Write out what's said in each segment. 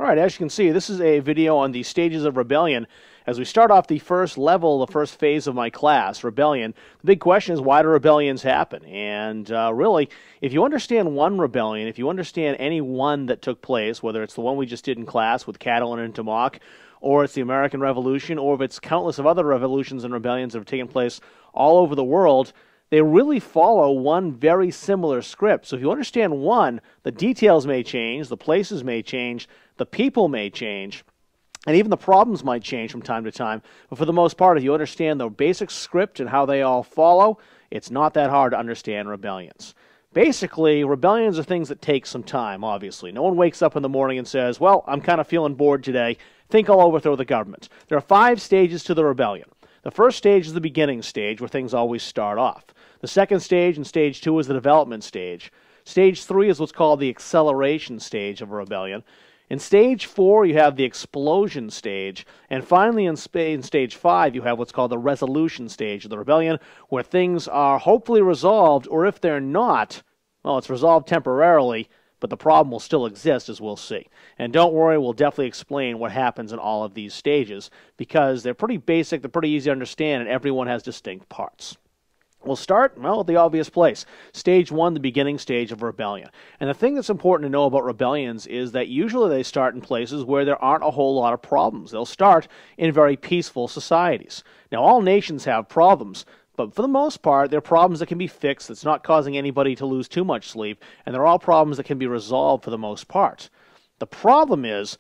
All right, as you can see, this is a video on the stages of rebellion. As we start off the first level, the first phase of my class, rebellion, the big question is, why do rebellions happen? And really, if you understand one rebellion, if you understand any one that took place, whether it's the one we just did in class with Catalin and Timok, or it's the American Revolution, or if it's countless of other revolutions and rebellions that have taken place all over the world, they really follow one very similar script. So if you understand one, the details may change, the places may change, the people may change, and even the problems might change from time to time. But for the most part, if you understand the basic script and how they all follow, it's not that hard to understand rebellions. Basically, rebellions are things that take some time, obviously. No one wakes up in the morning and says, well, I'm kind of feeling bored today, think I'll overthrow the government. There are 5 stages to the rebellion. The first stage is the beginning stage, where things always start off. The second stage and stage 2 is the development stage. Stage 3 is what's called the acceleration stage of a rebellion. In stage 4, you have the explosion stage. And finally, in stage 5, you have what's called the resolution stage of the rebellion, where things are hopefully resolved, or if they're not, well, it's resolved temporarily, but the problem will still exist, as we'll see. And don't worry, we'll definitely explain what happens in all of these stages, because they're pretty basic, they're pretty easy to understand, and everyone has distinct parts. We'll start, well, at the obvious place. Stage 1, the beginning stage of rebellion. And the thing that's important to know about rebellions is that usually they start in places where there aren't a whole lot of problems. They'll start in very peaceful societies. Now, all nations have problems, but for the most part, they're problems that can be fixed, that's not causing anybody to lose too much sleep, and they're all problems that can be resolved for the most part. The problem is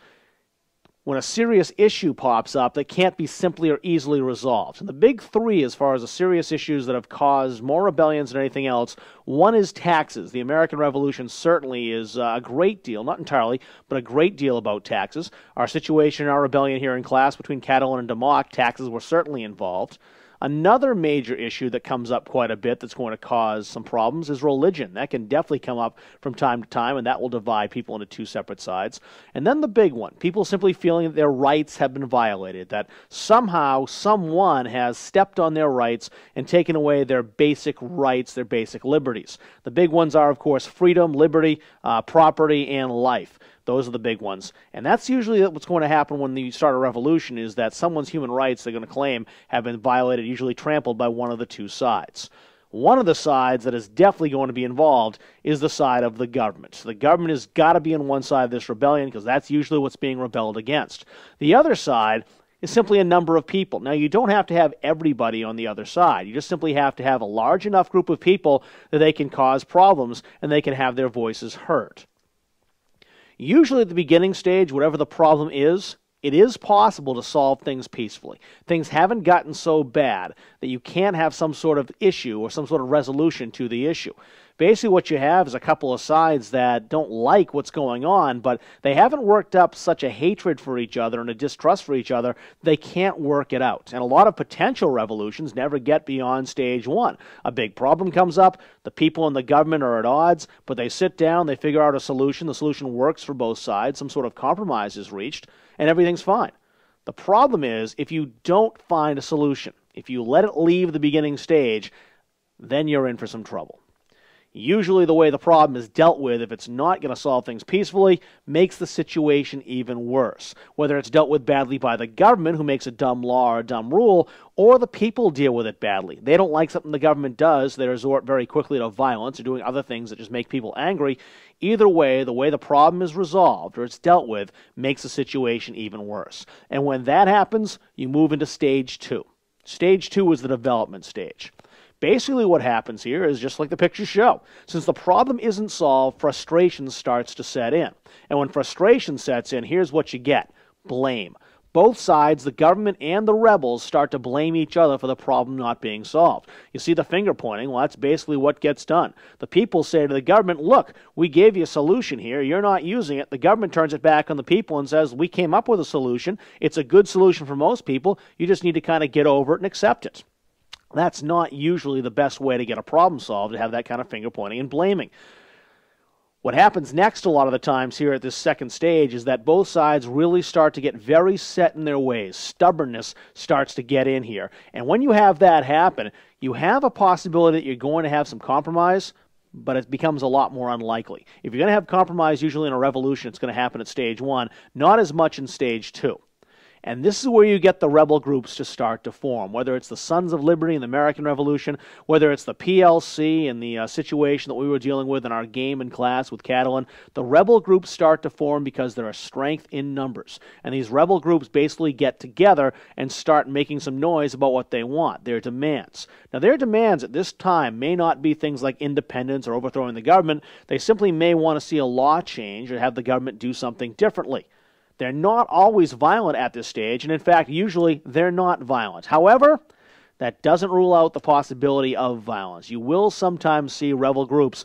when a serious issue pops up that can't be simply or easily resolved. And the big 3, as far as the serious issues that have caused more rebellions than anything else, one is taxes. The American Revolution certainly is a great deal, not entirely, but a great deal about taxes. Our situation in our rebellion here in class between Catalin and Timok, taxes were certainly involved. Another major issue that comes up quite a bit that's going to cause some problems is religion. That can definitely come up from time to time, and that will divide people into 2 separate sides. And then the big one, people simply feeling that their rights have been violated, that somehow someone has stepped on their rights and taken away their basic rights, their basic liberties. The big ones are, of course, freedom, liberty, property, and life. Those are the big ones. And that's usually what's going to happen when you start a revolution, is that someone's human rights they're going to claim have been violated, usually trampled by one of the 2 sides. One of the sides that is definitely going to be involved is the side of the government. So the government has got to be on one side of this rebellion, because that's usually what's being rebelled against. The other side is simply a number of people. Now, you don't have to have everybody on the other side. You just simply have to have a large enough group of people that they can cause problems and they can have their voices heard. Usually at the beginning stage, whatever the problem is, it is possible to solve things peacefully. Things haven't gotten so bad that you can't have some sort of issue or some sort of resolution to the issue. Basically what you have is a couple of sides that don't like what's going on, but they haven't worked up such a hatred for each other and a distrust for each other, they can't work it out. And a lot of potential revolutions never get beyond stage 1. A big problem comes up, the people in the government are at odds, but they sit down, they figure out a solution, the solution works for both sides, some sort of compromise is reached, and everything's fine. The problem is, if you don't find a solution, if you let it leave the beginning stage, then you're in for some trouble. Usually the way the problem is dealt with, if it's not going to solve things peacefully, makes the situation even worse. Whether it's dealt with badly by the government, who makes a dumb law or a dumb rule, or the people deal with it badly. They don't like something the government does, they resort very quickly to violence or doing other things that just make people angry. Either way the problem is resolved or it's dealt with makes the situation even worse. And when that happens, you move into stage 2. Stage 2 is the development stage. Basically what happens here is just like the pictures show. Since the problem isn't solved, frustration starts to set in. And when frustration sets in, here's what you get. Blame. Both sides, the government and the rebels, start to blame each other for the problem not being solved. You see the finger pointing? Well, that's basically what gets done. The people say to the government, look, we gave you a solution here. You're not using it. The government turns it back on the people and says, we came up with a solution. It's a good solution for most people. You just need to kind of get over it and accept it. That's not usually the best way to get a problem solved, to have that kind of finger pointing and blaming. What happens next a lot of the times here at this second stage is that both sides really start to get very set in their ways. Stubbornness starts to get in here. And when you have that happen, you have a possibility that you're going to have some compromise, but it becomes a lot more unlikely. If you're going to have compromise, usually in a revolution, it's going to happen at stage 1, not as much in stage 2. And this is where you get the rebel groups to start to form, whether it's the Sons of Liberty in the American Revolution, whether it's the PLC in the situation that we were dealing with in our game in class with Catalan. The rebel groups start to form because there is strength in numbers. And these rebel groups basically get together and start making some noise about what they want, their demands. Now, their demands at this time may not be things like independence or overthrowing the government. They simply may want to see a law change or have the government do something differently. They're not always violent at this stage, and in fact, usually they're not violent. However, that doesn't rule out the possibility of violence. You will sometimes see rebel groups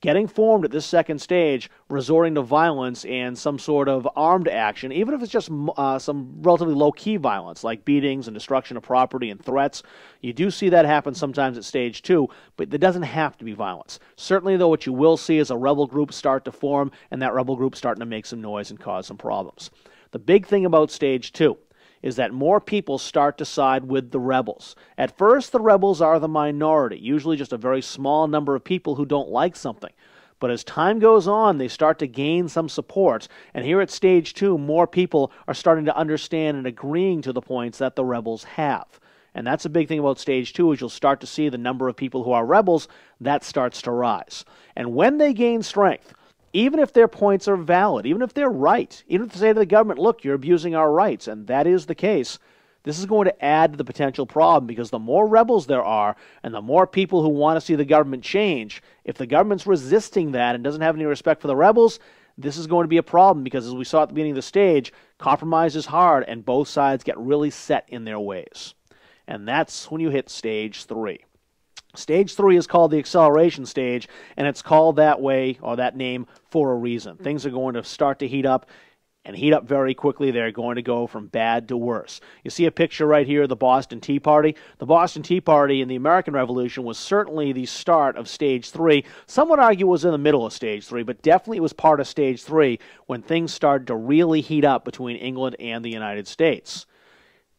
getting formed at this second stage, resorting to violence and some sort of armed action, even if it's just some relatively low-key violence, like beatings and destruction of property and threats. You do see that happen sometimes at stage 2, but there doesn't have to be violence. Certainly, though, what you will see is a rebel group start to form, and that rebel group starting to make some noise and cause some problems. The big thing about stage 2 is that more people start to side with the rebels. At first, the rebels are the minority, usually just a very small number of people who don't like something. But as time goes on, they start to gain some support, and here at stage 2, more people are starting to understand and agreeing to the points that the rebels have. And that's a big thing about stage 2, is you'll start to see the number of people who are rebels, that starts to rise. And when they gain strength, even if their points are valid, even if they're right, even if they say to the government, look, you're abusing our rights, and that is the case, this is going to add to the potential problem, because the more rebels there are and the more people who want to see the government change, if the government's resisting that and doesn't have any respect for the rebels, this is going to be a problem, because as we saw at the beginning of the stage, compromise is hard and both sides get really set in their ways. And that's when you hit stage 3. Stage 3 is called the acceleration stage, and it's called that way, or that name, for a reason. Things are going to start to heat up, and heat up very quickly. They're going to go from bad to worse. You see a picture right here of the Boston Tea Party. The Boston Tea Party in the American Revolution was certainly the start of stage 3. Some would argue it was in the middle of stage 3, but definitely it was part of stage 3 when things started to really heat up between England and the United States.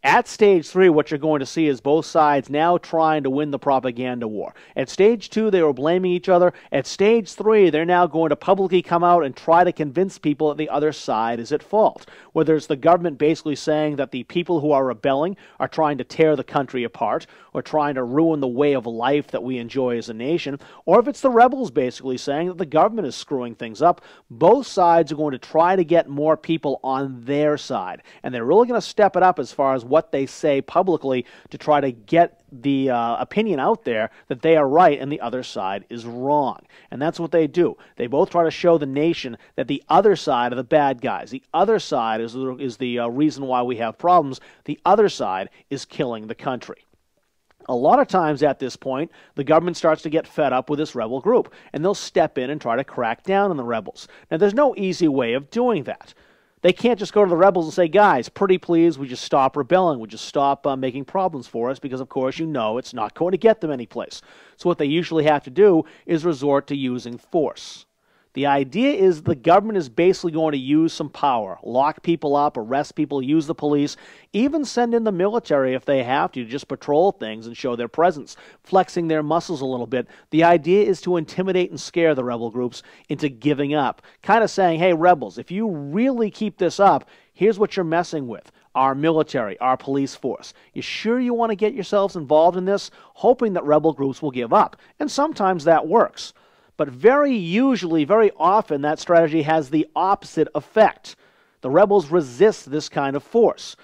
At stage 3, what you're going to see is both sides now trying to win the propaganda war. At stage 2, they were blaming each other. At stage 3, they're now going to publicly come out and try to convince people that the other side is at fault. Whether it's the government basically saying that the people who are rebelling are trying to tear the country apart, or trying to ruin the way of life that we enjoy as a nation, or if it's the rebels basically saying that the government is screwing things up, both sides are going to try to get more people on their side. And they're really going to step it up as far as what they say publicly to try to get the opinion out there that they are right and the other side is wrong. And that's what they do. They both try to show the nation that the other side are the bad guys. The other side is the reason why we have problems. The other side is killing the country. A lot of times at this point, the government starts to get fed up with this rebel group, and they'll step in and try to crack down on the rebels. Now, there's no easy way of doing that. They can't just go to the rebels and say, guys, pretty please, we just stop rebelling. We just stop making problems for us, because, of course, you know it's not going to get them anyplace. So what they usually have to do is resort to using force. The idea is the government is basically going to use some power, lock people up, arrest people, use the police, even send in the military if they have to just patrol things and show their presence, flexing their muscles a little bit. The idea is to intimidate and scare the rebel groups into giving up, kind of saying, hey, rebels, if you really keep this up, here's what you're messing with. Our military, our police force. You sure you want to get yourselves involved in this? Hoping that rebel groups will give up. And sometimes that works. But very often, that strategy has the opposite effect. The rebels resist this kind of force.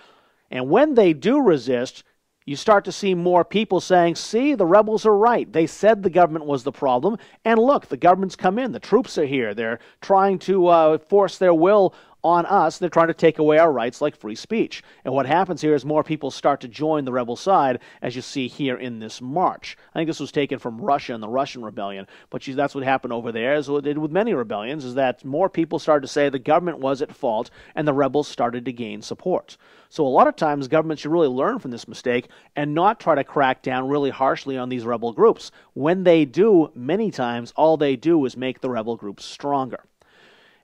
And when they do resist, you start to see more people saying, see, the rebels are right. They said the government was the problem. And look, the government's come in. The troops are here. They're trying to force their will on us. They're trying to take away our rights like free speech. And what happens here is more people start to join the rebel side, as you see here in this march. I think this was taken from Russia and the Russian rebellion, but that's what happened over there, as it did with many rebellions, is that more people started to say the government was at fault, and the rebels started to gain support. So a lot of times governments should really learn from this mistake and not try to crack down really harshly on these rebel groups. When they do, many times all they do is make the rebel groups stronger.